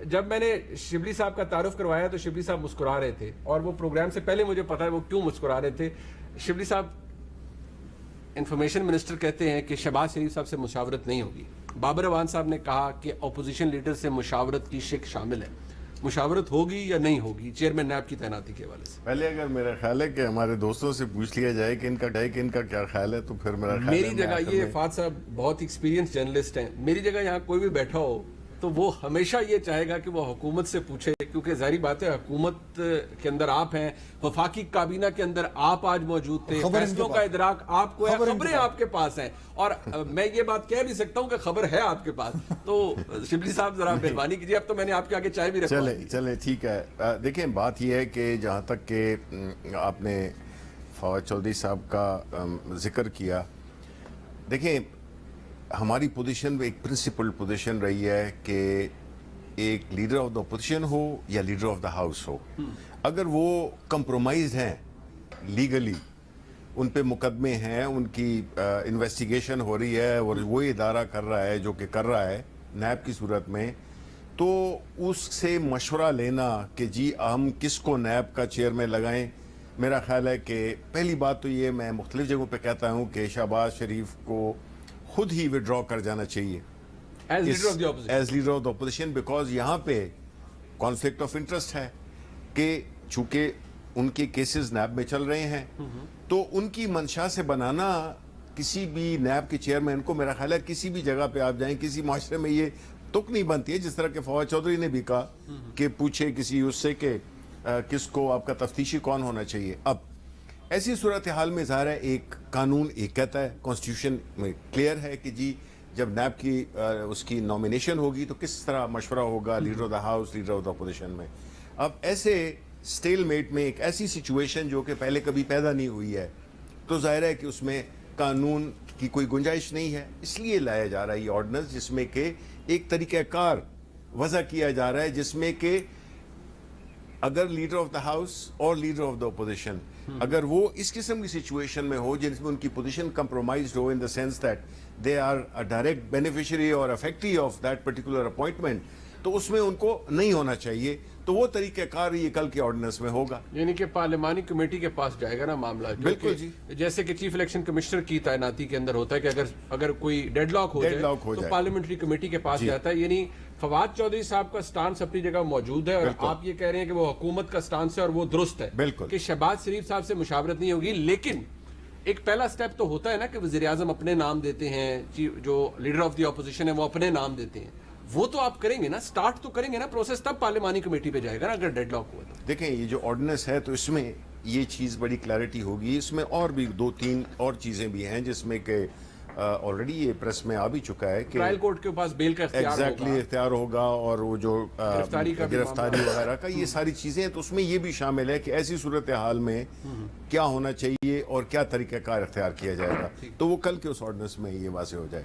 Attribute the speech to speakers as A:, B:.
A: जब मैंने शिबली साहब का तारुफ करवाया तो शिबली साहब मुस्कुरा रहे थे, और वो प्रोग्राम से पहले मुझे पता है वो क्यों मुस्कुरा रहे थे। शिबली साहब इंफॉर्मेशन मिनिस्टर कहते हैं कि शहबाज शरीफ साहब से मुशावरत नहीं होगी। बाबर अवान साहब ने कहा कि अपोजिशन लीडर से मुशावरत की शिक शामिल है। मुशावरत होगी या नहीं होगी चेयरमैन नैब की तैनाती के हवाले से?
B: पहले अगर मेरा ख्याल है कि हमारे दोस्तों से पूछ लिया जाए कि इनका क्या ख्याल है, तो फिर मेरा ख्याल
A: मेरी
B: है
A: जगह, ये फात साहब बहुत एक्सपीरियंस जर्नलिस्ट हैं, मेरी जगह यहाँ कोई भी बैठा हो तो वो हमेशा ये चाहेगा कि वो हुकूमत से पूछे, क्योंकि जाहिर बात है हुकूमत के अंदर आप हैं, वफाकी काबीना के अंदर आप आज मौजूद थे, फैसलों का इदराक आपको है, खबरें आपके पास हैं, और मैं ये बात कह भी सकता हूँ कि खबर है आपके पास। तो शिबली साहब जरा मेहरबानी कीजिए, अब तो मैंने आपके आगे चाय भी रखी।
B: चले ठीक है। देखिए बात यह है कि जहाँ तक के आपने फवाद चौधरी साहब का जिक्र किया, देखिए हमारी पोजीशन एक प्रिंसिपल पोजीशन रही है कि एक लीडर ऑफ द अपोजिशन हो या लीडर ऑफ द हाउस हो, अगर वो कंप्रोमाइज हैं लीगली, उन पे मुकदमे हैं, उनकी इन्वेस्टिगेशन हो रही है और वो इदारा कर रहा है जो कि कर रहा है नैब की सूरत में, तो उससे मशवरा लेना कि जी हम किसको नैब का चेयरमैन लगाएं, मेरा ख्याल है कि पहली बात तो ये मैं मुख्तलिफ जगहों पे कहता हूँ कि शहबाज शरीफ को खुद ही विड्रॉ कर जाना चाहिए
A: as
B: leader of the opposition, because यहाँ पे कॉन्फ्लिक्ट ऑफ इंटरेस्ट है कि चूंकि उनके केसेस नैब में चल रहे हैं, तो उनकी मंशा से बनाना किसी भी नैब के चेयरमैन को, मेरा ख्याल है किसी भी जगह पे आप जाएं, किसी माशरे में ये तुक नहीं बनती है, जिस तरह के फवाद चौधरी ने भी कहा कि पूछे किसी उससे कि किसको आपका तफ्तीशी कौन होना चाहिए। अब ऐसी सूरत हाल में ज़ाहिर है एक कानून एक कहता है, कॉन्स्टिट्यूशन में क्लियर है कि जी जब नैब की उसकी नॉमिनेशन होगी तो किस तरह मशवरा होगा leader of the house, leader of the opposition में। अब ऐसे स्टेलमेट में एक ऐसी सिचुएशन जो कि पहले कभी पैदा नहीं हुई है, तो जाहिर है कि उसमें कानून की कोई गुंजाइश नहीं है, इसलिए लाया जा रहा है ये ऑर्डिनेंस, जिसमें कि एक तरीक़ाकार वज़ा किया जा रहा है, जिसमें कि अगर लीडर ऑफ द हाउस और लीडर ऑफ द अपोजिशन अगर वो इस किस्म की सिचुएशन में हो जिसमें उनकी पोजीशन कंप्रोमाइज्ड हो in the sense that they are a direct beneficiary और affectee of that particular appointment, तो उसमें उनको नहीं होना चाहिए। तो वो तरीक़ाकार ये कल के ऑर्डिनेंस में होगा,
A: यानी कि पार्लिमानी कमेटी के पास जाएगा ना मामला।
B: बिल्कुल जी,
A: जैसे कि चीफ इलेक्शन कमिश्नर की तैनाती के अंदर होता है कि अगर कोई डेडलॉक हो जाए तो पार्लियामेंट्री कमेटी के पास जाता है। यानी फवाद चौधरी साहब का स्टांस अपनी जगह मौजूद है, और आप ये कह रहे हैं कि वो हुकूमत का स्टांस है और वो दुरुस्त है,
B: बिल्कुल,
A: कि शहबाज शरीफ साहब से मुशावरत नहीं होगी। लेकिन एक पहला स्टेप तो होता है ना कि वज़ीर आज़म अपने नाम देते हैं, जो लीडर ऑफ द अपोजिशन है वो अपने नाम देते हैं, वो तो आप करेंगे ना, स्टार्ट तो करेंगे ना प्रोसेस, तब पार्लिमानी कमेटी पे जाएगा ना अगर डेडलॉक हुआ तो।
B: देखें ये जो ऑर्डिनेंस है तो इसमें ये चीज़ बड़ी क्लैरिटी होगी, इसमें और भी 2-3 और चीज़ें भी हैं जिसमें कि ऑलरेडी ये प्रेस में आ भी चुका है कि
A: ट्रायल कोर्ट के पास बेल का
B: इख्तियार होगा और वो जो गिरफ्तारी वगैरह का ये सारी चीज़ें, तो उसमें ये भी शामिल है कि ऐसी सूरत हाल में क्या होना चाहिए और क्या तरीक़ाकार इख्तियार किया जाएगा, तो वो कल के उस ऑर्डिनेंस में ये वाज़ेह हो जाए।